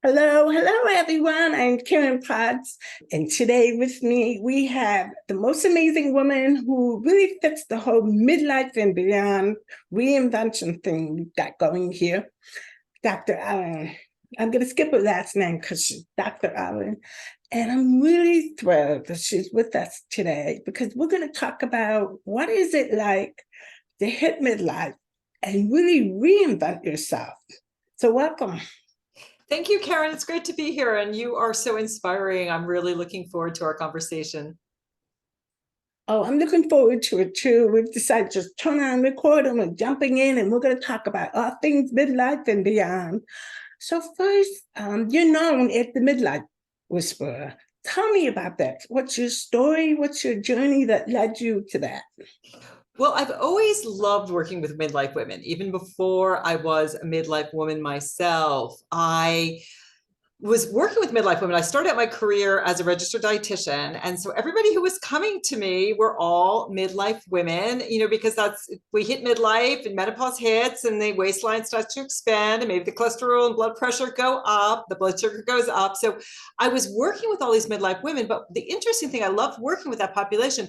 Hello, everyone. I'm Karen Putz, and today with me we have the most amazing woman who really fits the whole midlife and beyond reinvention thing we've got going here, Dr. Allen. I'm going to skip her last name because she's Dr. Allen, and I'm really thrilled that she's with us today because we're going to talk about what is it like to hit midlife and really reinvent yourself. So welcome. Thank you, Karen. It's great to be here, and you are so inspiring. I'm really looking forward to our conversation. Oh, I'm looking forward to it too. We've decided to just turn on record and we're jumping in and we're going to talk about all things midlife and beyond. So first, you're known as the Midlife Whisperer. Tell me about that. What's your story? What's your journey that led you to that? Well, I've always loved working with midlife women. Even before I was a midlife woman myself, I was working with midlife women. I started out my career as a registered dietitian. And so everybody who was coming to me were all midlife women, because we hit midlife and menopause hits and the waistline starts to expand and maybe the cholesterol and blood pressure go up, the blood sugar goes up. So I was working with all these midlife women. But the interesting thing, I loved working with that population.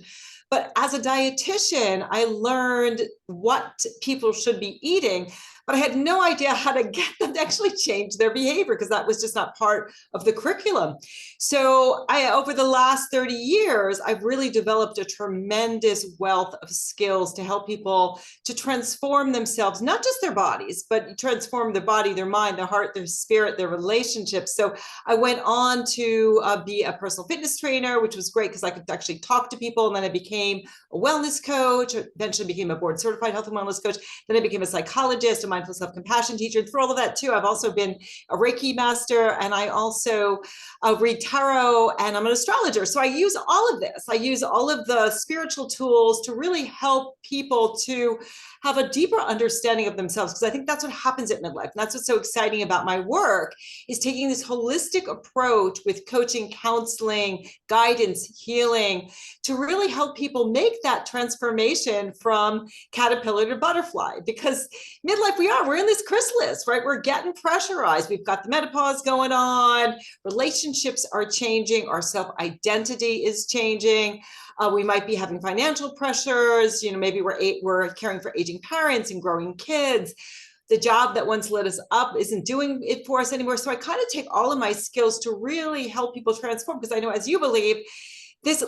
But as a dietitian, I learned what people should be eating, but I had no idea how to get them to actually change their behavior because that was just not part of the curriculum. So over the last 30 years, I've really developed a tremendous wealth of skills to help people to transform themselves, not just their bodies, but transform their body, their mind, their heart, their spirit, their relationships. So I went on to be a personal fitness trainer, which was great because I could actually talk to people. And then I became a wellness coach, eventually became a board certified health and wellness coach. Then I became a psychologist, a mindful self-compassion teacher. And through all of that too, I've also been a Reiki master, and I also read tarot, and I'm an astrologer. So I use all of this. I use all of the spiritual tools to really help people to have a deeper understanding of themselves, because I think that's what happens at midlife. And that's what's so exciting about my work, is taking this holistic approach with coaching, counseling, guidance, healing, to really help people make that transformation from caterpillar to butterfly. Because midlife, we're in this chrysalis, right? We're getting pressurized. We've got the menopause going on, relationships are changing, our self-identity is changing. We might be having financial pressures, maybe we're caring for aging parents and growing kids. The job that once lit us up isn't doing it for us anymore. So I kind of take all of my skills to really help people transform, because I know, as you believe, this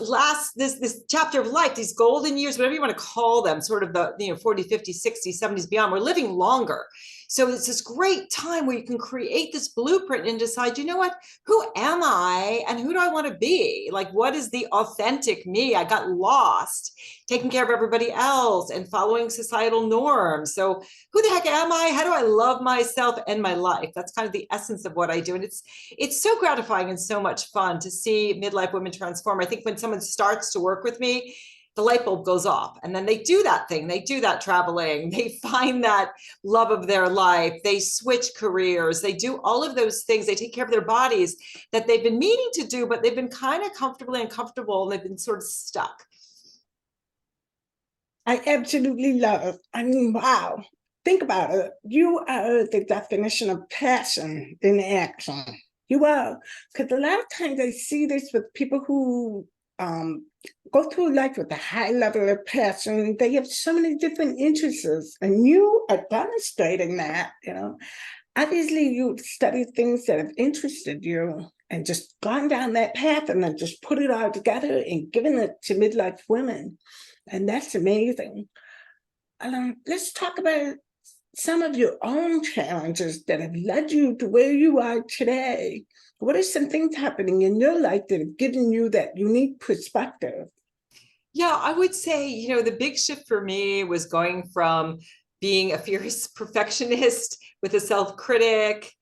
chapter of life, these golden years, whatever you want to call them, sort of the 40, 50, 60, 70s beyond, we're living longer. So it's this great time where you can create this blueprint and decide, what, who am I and who do I want to be? Like, what is the authentic me? I got lost taking care of everybody else and following societal norms. So who the heck am I? How do I love myself and my life? That's kind of the essence of what I do. And it's so gratifying and so much fun to see midlife women transform. I think when someone starts to work with me, the light bulb goes off, and then they do that thing, they do that traveling, they find that love of their life, they switch careers, they do all of those things, they take care of their bodies that they've been meaning to do, but they've been kind of comfortably uncomfortable, and they've been sort of stuck. I absolutely love. I mean, wow. Think about it. You are the definition of passion in action. You are. Because a lot of times I see this with people who go through life with a high level of passion. They have so many different interests, and you are demonstrating that. Obviously, you studied things that have interested you and just gone down that path and then just put it all together and given it to midlife women. And that's amazing. Let's talk about some of your own challenges that have led you to where you are today. What are some things happening in your life that have given you that unique perspective? Yeah, I would say, the big shift for me was going from being a fierce perfectionist with a self-critic,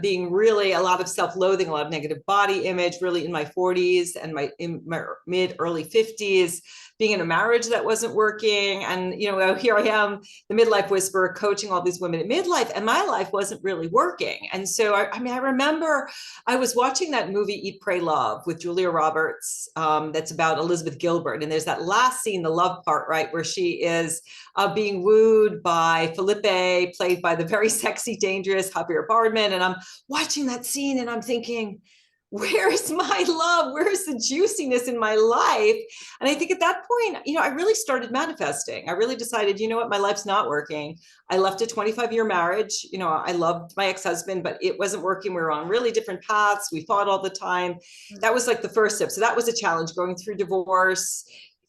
being really a lot of self-loathing, a lot of negative body image, really in my 40s and in my mid early 50s, being in a marriage that wasn't working. And, you know, here I am, the midlife whisperer, coaching all these women at midlife, and my life wasn't really working. And so, I mean, I remember I was watching that movie, Eat, Pray, Love, with Julia Roberts, that's about Elizabeth Gilbert. And there's that last scene, the love part, right, where she is being wooed by Felipe, played by the very sexy, dangerous Javier Bardem. And I'm watching that scene and I'm thinking, where's my love? Where's the juiciness in my life? And I think at that point, you know, I really started manifesting. I really decided, you know what, my life's not working. I left a 25-year marriage. You know, I loved my ex-husband, but it wasn't working. We were on really different paths. We fought all the time. That was like the first step. So that was a challenge, going through divorce,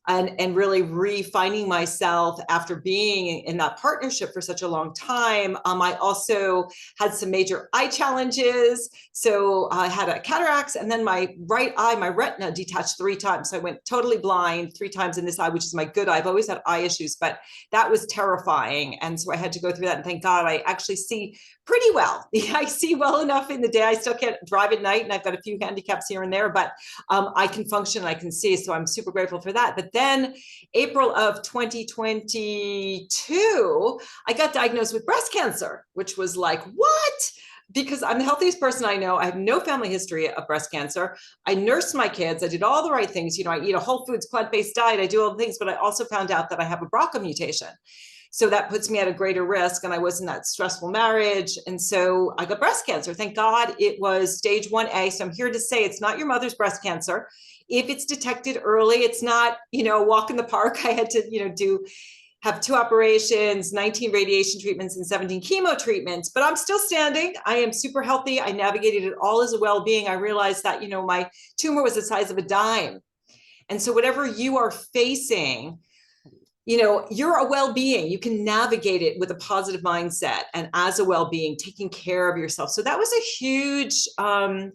and really refining myself after being in that partnership for such a long time. I also had some major eye challenges. So I had a cataracts, and then my right eye, my retina detached 3 times. So I went totally blind 3 times in this eye, which is my good eye. I've always had eye issues, but that was terrifying. And so I had to go through that. And thank God I actually see pretty well. I see well enough in the day. I still can't drive at night, and I've got a few handicaps here and there, but I can function, I can see. So I'm super grateful for that. But then April of 2022, I got diagnosed with breast cancer, which was like, what? Because I'm the healthiest person I know. I have no family history of breast cancer. I nursed my kids. I did all the right things. You know, I eat a whole foods, plant-based diet. I do all the things, but I also found out that I have a BRCA mutation. So that puts me at a greater risk. And I was in that stressful marriage. And so I got breast cancer. Thank God it was stage 1A. So I'm here to say it's not your mother's breast cancer. If it's detected early, it's not, you know, walk in the park. I had to, you know, have 2 operations, 19 radiation treatments, and 17 chemo treatments, but I'm still standing. I am super healthy. I navigated it all as a well-being. I realized that, you know, my tumor was the size of a dime. And so whatever you are facing, you know, you're a well-being. You can navigate it with a positive mindset, and as a well-being, taking care of yourself. So that was a huge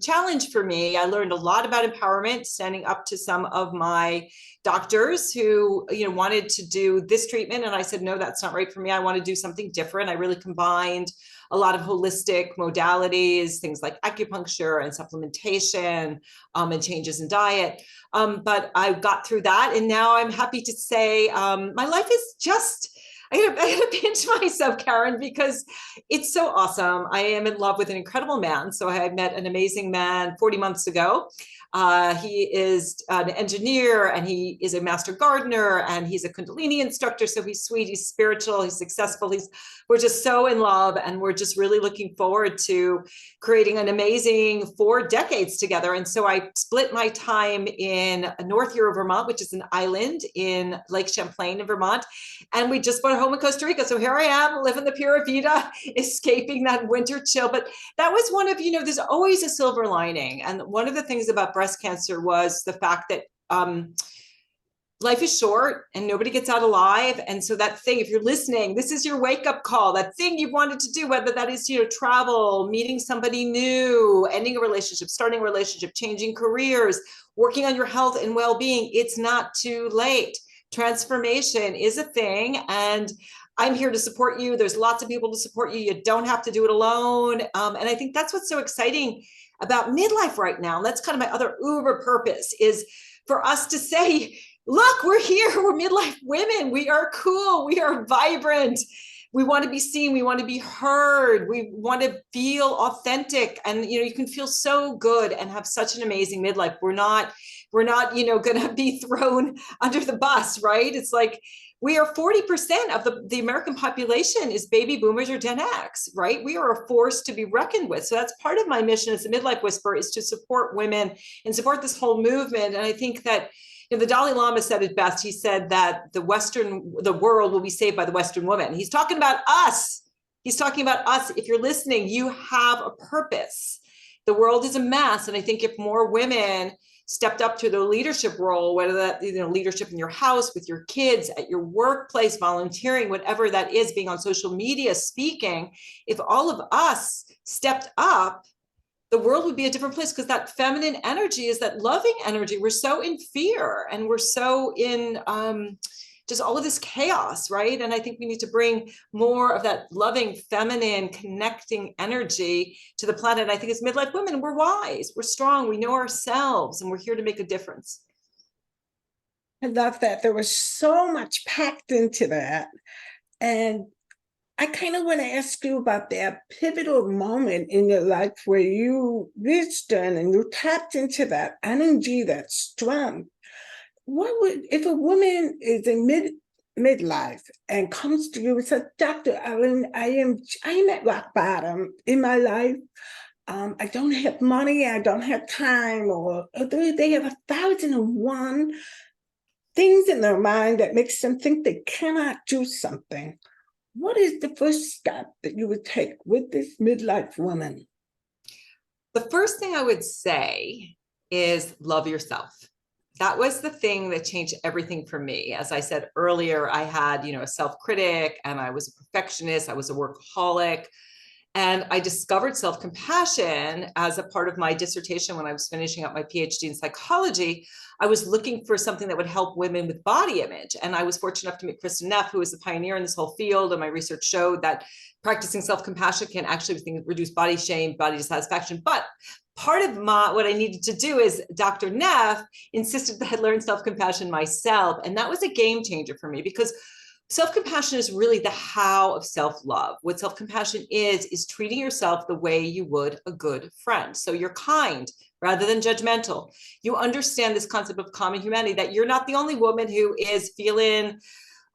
challenge for me. I learned a lot about empowerment, standing up to some of my doctors who, you know, wanted to do this treatment. And I said, no, that's not right for me. I want to do something different. I really combined a lot of holistic modalities, things like acupuncture and supplementation, and changes in diet. But I got through that. And now I'm happy to say my life is just, I gotta pinch myself, Karen, because it's so awesome. I am in love with an incredible man. So I met an amazing man 40 months ago. He is an engineer, and he is a master gardener, and he's a Kundalini instructor. So he's sweet, he's spiritual, he's successful. We're just so in love, and we're just really looking forward to creating an amazing 4 decades together. And so I split my time in North Hero, Vermont, which is an island in Lake Champlain in Vermont. And we just bought a home in Costa Rica. So here I am, living the Pura Vida, escaping that winter chill. But that was one of, you know, there's always a silver lining. And one of the things about breast cancer was the fact that life is short and nobody gets out alive. And so that thing, if you're listening, this is your wake up call, that thing you've wanted to do, whether that is, you know, travel, meeting somebody new, ending a relationship, starting a relationship, changing careers, working on your health and well-being, it's not too late. Transformation is a thing. And I'm here to support you. There's lots of people to support you. You don't have to do it alone. And I think that's what's so exciting about midlife right now. And that's kind of my other uber purpose, is for us to say, look, we're here. We're midlife women. We are cool. We are vibrant. We want to be seen. We want to be heard. We want to feel authentic. And, you know, you can feel so good and have such an amazing midlife. We're not, you know, going to be thrown under the bus, right? It's like, we are 40% of the American population is baby boomers or Gen X, right? We are a force to be reckoned with. So that's part of my mission as a midlife whisperer, is to support women and support this whole movement. And I think that, you know, the Dalai Lama said it best. He said that the world will be saved by the Western woman. He's talking about us. He's talking about us. If you're listening, you have a purpose. The world is a mess. And I think if more women stepped up to their leadership role, whether that, you know, leadership in your house, with your kids, at your workplace, volunteering, whatever that is, being on social media, speaking, if all of us stepped up, the world would be a different place, because that feminine energy is that loving energy. We're so in fear, and we're so in just all of this chaos, right? And I think we need to bring more of that loving, feminine, connecting energy to the planet. And I think as midlife women, we're wise, we're strong, we know ourselves, and we're here to make a difference. I love that. There was so much packed into that. And I kind of want to ask you about that pivotal moment in your life where you reached in and you tapped into that energy, that strength. What would, if a woman is in midlife and comes to you and says, Dr. Ellen, I am at rock bottom in my life. I don't have money, I don't have time, or they have 1,001 things in their mind that makes them think they cannot do something. What is the first step that you would take with this midlife woman? The first thing I would say is love yourself. That was the thing that changed everything for me. As I said earlier, I had, a self-critic, and I was a perfectionist. I was a workaholic. And I discovered self-compassion as a part of my dissertation when I was finishing up my PhD in psychology. I was looking for something that would help women with body image. And I was fortunate enough to meet Kristen Neff, who is a pioneer in this whole field. And my research showed that practicing self-compassion can actually reduce body shame, body dissatisfaction. But part of what I needed to do is Dr. Neff insisted that I learn self-compassion myself. And that was a game changer for me, because self-compassion is really the how of self-love. What self-compassion is treating yourself the way you would a good friend. So you're kind rather than judgmental. You understand this concept of common humanity, that you're not the only woman who is feeling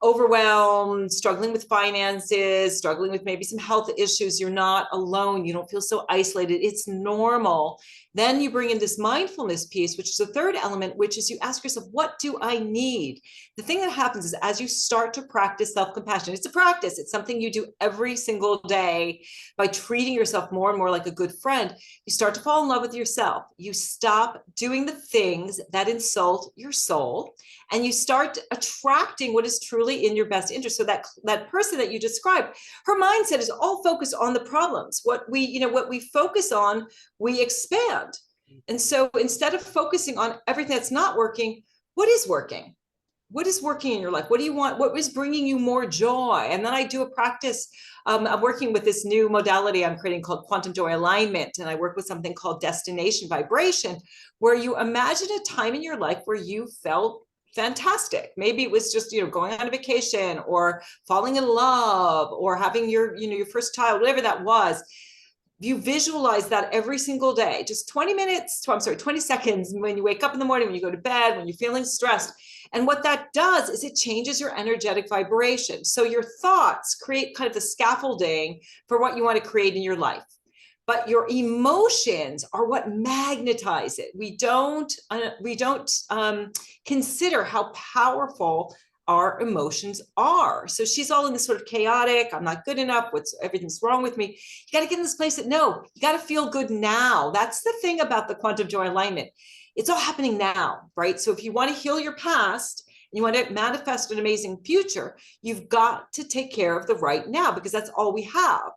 overwhelmed, struggling with finances, struggling with maybe some health issues. You're not alone. You don't feel so isolated. It's normal. Then you bring in this mindfulness piece, which is the third element, which is you ask yourself, what do I need? The thing that happens is as you start to practice self-compassion, it's a practice. It's something you do every single day by treating yourself more and more like a good friend. You start to fall in love with yourself. You stop doing the things that insult your soul, and you start attracting what is truly in your best interest. So that person that you described, her mindset is all focused on the problems. What we focus on, we expand. And so instead of focusing on everything that's not working, what is working? What is working in your life? What do you want? What is bringing you more joy? And then I do a practice. I'm working with this new modality I'm creating called quantum joy alignment. And I work with something called destination vibration, where you imagine a time in your life where you felt fantastic. Maybe it was just, going on a vacation, or falling in love, or having your first child, whatever that was. You visualize that every single day, just 20 seconds when you wake up in the morning, when you go to bed, when you're feeling stressed. And what that does is it changes your energetic vibration. So your thoughts create kind of the scaffolding for what you want to create in your life. But your emotions are what magnetize it. We don't consider how powerful our emotions are. So she's all in this sort of chaotic, I'm not good enough, everything's wrong with me. You got to get in this place that, no, you got to feel good now. That's the thing about the quantum joy alignment. It's all happening now, right? So if you want to heal your past, and you want to manifest an amazing future, you've got to take care of the right now, because that's all we have.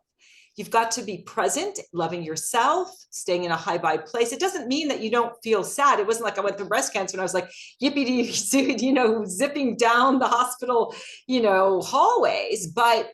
You've got to be present, loving yourself, staying in a high vibe place. It doesn't mean that you don't feel sad. It wasn't like I went through breast cancer and I was like, yippee, zipping down the hospital, hallways. But,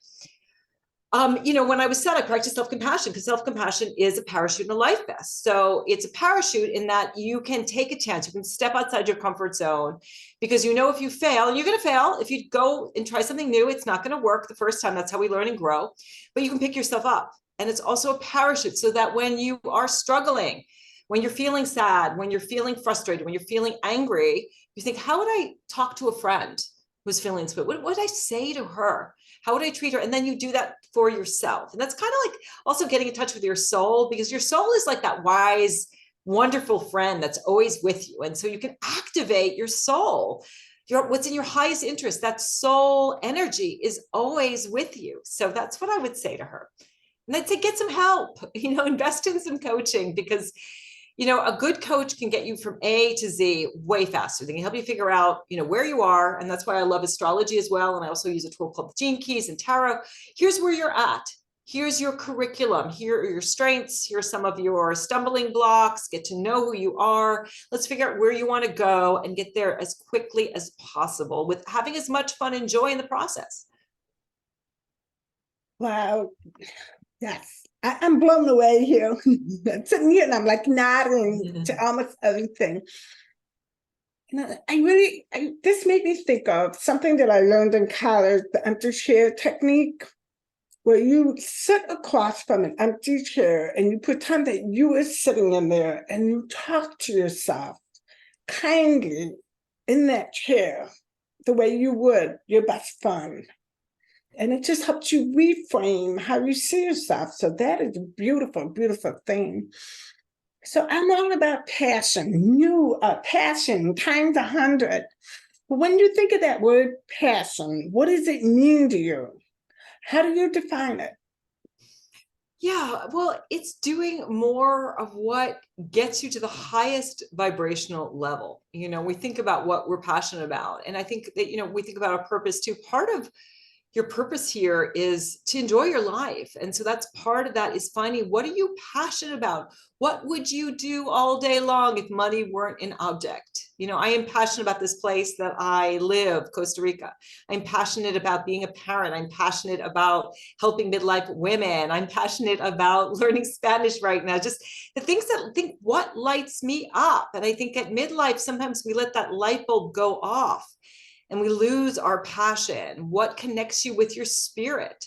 when I was sad, I practiced self-compassion, because self-compassion is a parachute in a life vest. So it's a parachute in that you can take a chance. You can step outside your comfort zone, because if you fail, and you're going to fail. If you go and try something new, it's not going to work the first time. That's how we learn and grow. But you can pick yourself up. And it's also a parachute, so that when you are struggling, when you're feeling sad, when you're feeling frustrated, when you're feeling angry, you think, how would I talk to a friend who's feeling this way? What would I say to her? How would I treat her? And then you do that for yourself. And that's kind of like also getting in touch with your soul, because your soul is like that wise, wonderful friend that's always with you. And so you can activate your soul. What's in your highest interest, that soul energy is always with you. So that's what I would say to her. And I'd say, get some help, invest in some coaching, because a good coach can get you from A to Z way faster. They can help you figure out, where you are. And that's why I love astrology as well. And I also use a tool called the Gene Keys and Tarot. Here's where you're at. Here's your curriculum. Here are your strengths. Here's some of your stumbling blocks. Get to know who you are. Let's figure out where you want to go and get there as quickly as possible, with having as much fun and joy in the process. Wow. Yes. I'm blown away here. Sitting here and I'm like nodding to almost everything. This made me think of something that I learned in college, the empty chair technique, where you sit across from an empty chair and you pretend that you are sitting in there and you talk to yourself kindly in that chair, the way you would your best friend. And it just helps you reframe how you see yourself. So that is a beautiful, beautiful thing. So I'm all about passion, passion times 100. But when you think of that word passion, what does it mean to you? How do you define it? Yeah, well, it's doing more of what gets you to the highest vibrational level. We think about what we're passionate about. And I think that, we think about a purpose too. Part of your purpose here is to enjoy your life. And so that's part of that, is finding, what are you passionate about? What would you do all day long if money weren't an object? I am passionate about this place that I live, Costa Rica. I'm passionate about being a parent. I'm passionate about helping midlife women. I'm passionate about learning Spanish right now. Just the things that think, what lights me up? And I think at midlife, sometimes we let that light bulb go off and we lose our passion. What connects you with your spirit?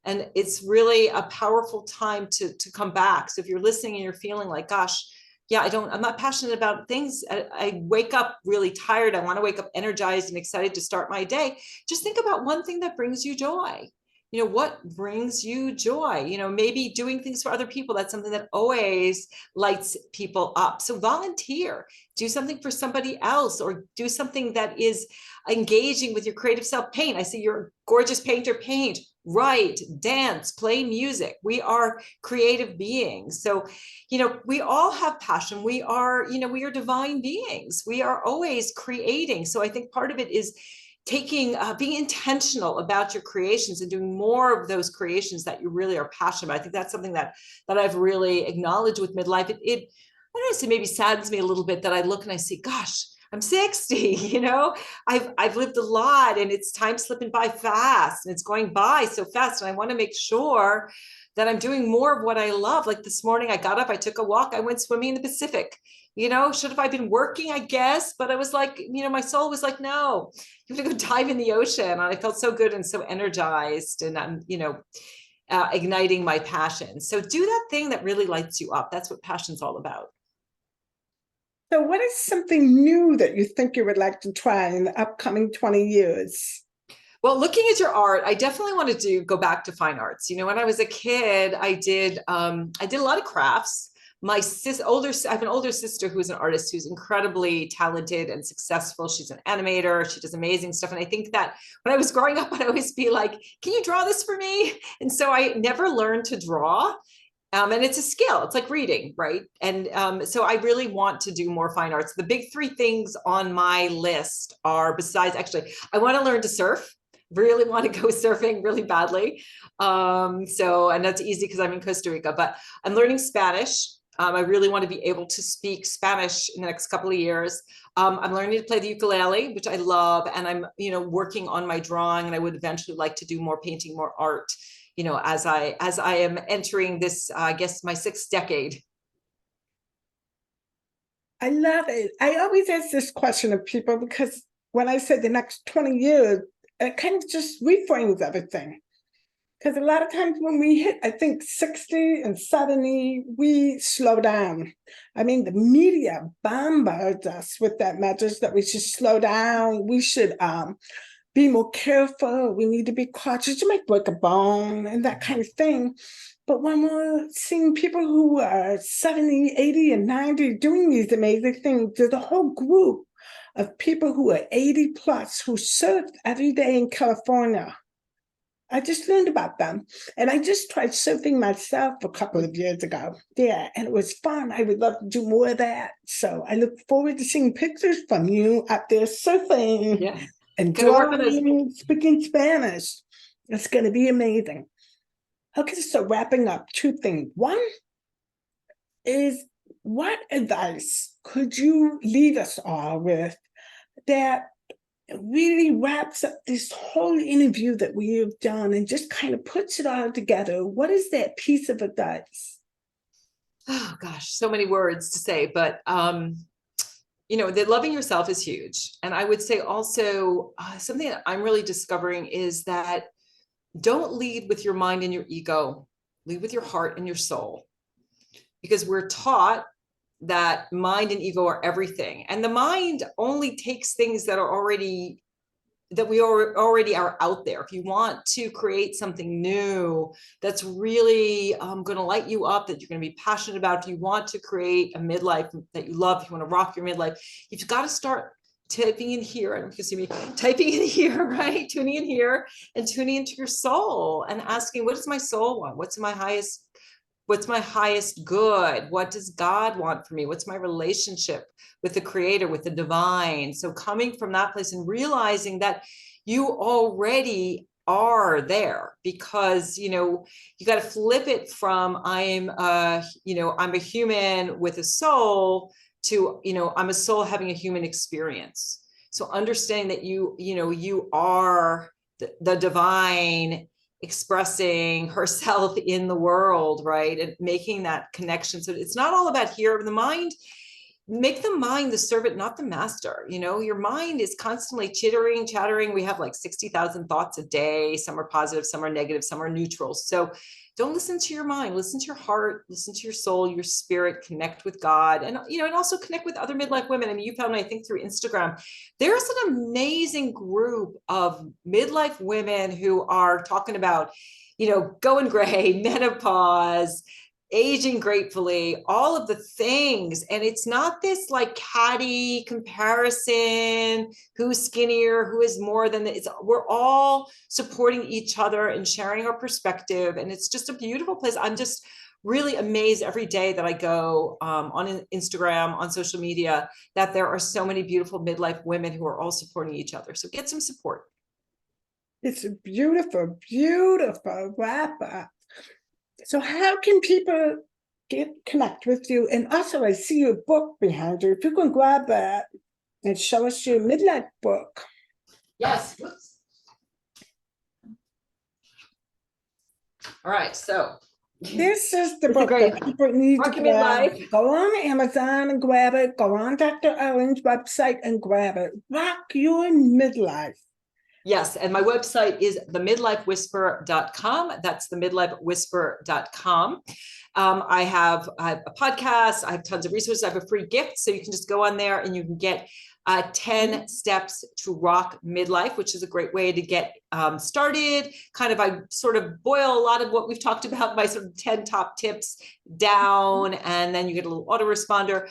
And it's really a powerful time to come back. So if you're listening and you're feeling like, gosh, yeah, I'm not passionate about things. I wake up really tired. I want to wake up energized and excited to start my day. Just think about one thing that brings you joy. What brings you joy? Maybe doing things for other people. That's something that always lights people up. So volunteer, do something for somebody else, or do something that is engaging with your creative self. Paint. I see you're a gorgeous painter. Paint, write, dance, play music. We are creative beings. So, we all have passion. We are divine beings. We are always creating. So I think part of it is being intentional about your creations and doing more of those creations that you really are passionate about. I think that's something that I've really acknowledged with midlife. It I don't know, say maybe saddens me a little bit that I look and I see, gosh, I'm 60, I've lived a lot, and it's time slipping by fast, and it's going by so fast. And I want to make sure that I'm doing more of what I love. Like this morning, I got up, I took a walk, I went swimming in the Pacific. Should have I been working? I guess, but I was like, my soul was like, no, you have to go dive in the ocean. And I felt so good and so energized, and I'm, igniting my passion. So do that thing that really lights you up. That's what passion's all about. So what is something new that you think you would like to try in the upcoming 20 years? Well, looking at your art, I definitely wanted to go back to fine arts. When I was a kid, I did a lot of crafts. I have an older sister who's an artist who's incredibly talented and successful. She's an animator. She does amazing stuff. And I think that when I was growing up, I'd always be like, can you draw this for me? And so I never learned to draw. And it's a skill. It's like reading, right? And so I really want to do more fine arts. The big three things on my list are, besides, actually, I want to learn to surf. Really want to go surfing really badly. And that's easy because I'm in Costa Rica, but I'm learning Spanish. I really want to be able to speak Spanish in the next couple of years. I'm learning to play the ukulele, which I love. And I'm, working on my drawing, and I would eventually like to do more painting, more art, as I am entering this, I guess, my 6th decade. I love it. I always ask this question of people because when I said the next 20 years, it kind of just reframes everything. Because a lot of times when we hit, I think 60 and 70, we slow down. I mean, the media bombards us with that message that we should slow down. We should be more careful. We need to be cautious. You might break a bone and that kind of thing. But when we're seeing people who are 70, 80, and 90 doing these amazing things, there's a whole group of people who are 80 plus who surf every day in California. I just learned about them. And I just tried surfing myself a couple of years ago. Yeah, and it was fun. I would love to do more of that. So I look forward to seeing pictures from you out there surfing. Yeah. And drawing, speaking Spanish. It's going to be amazing. Okay, so wrapping up, 2 things. One is, what advice could you leave us all with that really wraps up this whole interview that we have done and just kind of puts it all together? What is that piece of advice? oh gosh, so many words to say, but that loving yourself is huge. And I would say also something that I'm really discovering is that don't lead with your mind and your ego, lead with your heart and your soul, because we're taught that mind and ego are everything. And the mind only takes things that we already are out there. If you want to create something new that's really going to light you up, that you're going to be passionate about, if you want to create a midlife that you love, if you want to rock your midlife, you've got to start typing in here. I don't know if you see me typing in here, right? Tuning in here and tuning into your soul and asking, what does my soul want? What's my highest good? What does God want for me? What's my relationship with the creator, with the divine? So coming from that place and realizing that you already are there, because you got to flip it from I'm a human with a soul to I'm a soul having a human experience. So understanding that you are the divine expressing herself in the world, right? And making that connection. So it's not all about here. The mind, make the mind the servant, not the master. Your mind is constantly chattering. We have like 60,000 thoughts a day. Some are positive, some are negative, some are neutral. So don't listen to your mind, listen to your heart, listen to your soul, your spirit, connect with God, and also connect with other midlife women. I mean, you found me, I think, through Instagram. There's an amazing group of midlife women who are talking about, going gray, menopause, aging gratefully, all of the things. And it's not this like catty comparison, who's skinnier, who is more than this. We're all supporting each other and sharing our perspective. And it's just a beautiful place. I'm just really amazed every day that I go on Instagram, on social media, that there are so many beautiful midlife women who are all supporting each other. So get some support. It's a beautiful, beautiful wrap up. So how can people connect with you? And also, I see your book behind you. If you can grab that and show us your midlife book. Yes. Whoops. All right. So this is the book that people need to grab. Go on Amazon and grab it. Go on Dr. Ellen's website and grab it. Rock your midlife. Yes, and my website is themidlifewhisperer.com. That's themidlifewhisperer.com. I have a podcast. I have tons of resources. I have a free gift. So you can just go on there and you can get 10 steps to rock midlife, which is a great way to get started. I sort of boil a lot of what we've talked about, my sort of 10 top tips down, and then you get a little autoresponder.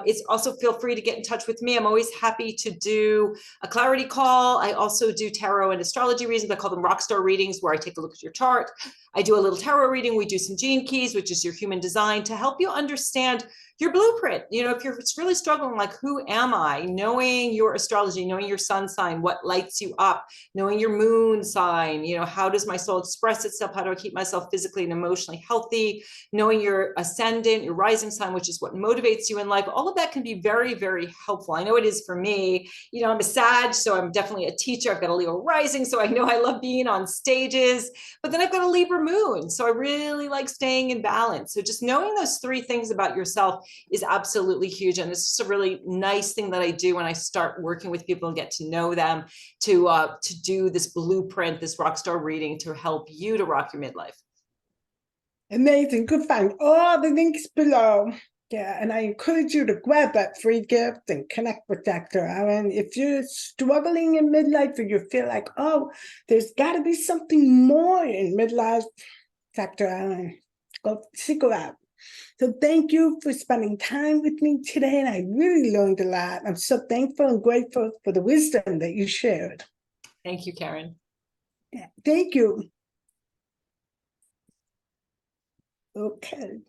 It's also, feel free to get in touch with me. I'm always happy to do a clarity call. I also do tarot and astrology readings. I call them rockstar readings, where I take a look at your chart. I do a little tarot reading. We do some gene keys, which is your human design, to help you understand your blueprint. If you're really struggling, like, who am I? Knowing your astrology, knowing your sun sign, what lights you up, knowing your moon sign, how does my soul express itself? How do I keep myself physically and emotionally healthy? Knowing your ascendant, your rising sign, which is what motivates you in life. All of that can be very, very helpful. I know it is for me. I'm a Sag, so I'm definitely a teacher. I've got a Leo rising, so I know I love being on stages, but then I've got a Libra moon. So I really like staying in balance. So just knowing those 3 things about yourself is absolutely huge. And it's just a really nice thing that I do when I start working with people and get to know them, to do this blueprint, this rockstar reading, to help you to rock your midlife. Amazing. You can find all the links below. Yeah, and I encourage you to grab that free gift and connect with Dr. Ellen. If you're struggling in midlife, or you feel like, oh, there's got to be something more in midlife, Dr. Ellen, go seek her out. So thank you for spending time with me today, and I really learned a lot. I'm so thankful and grateful for the wisdom that you shared. Thank you, Karen. Yeah, thank you. Okay.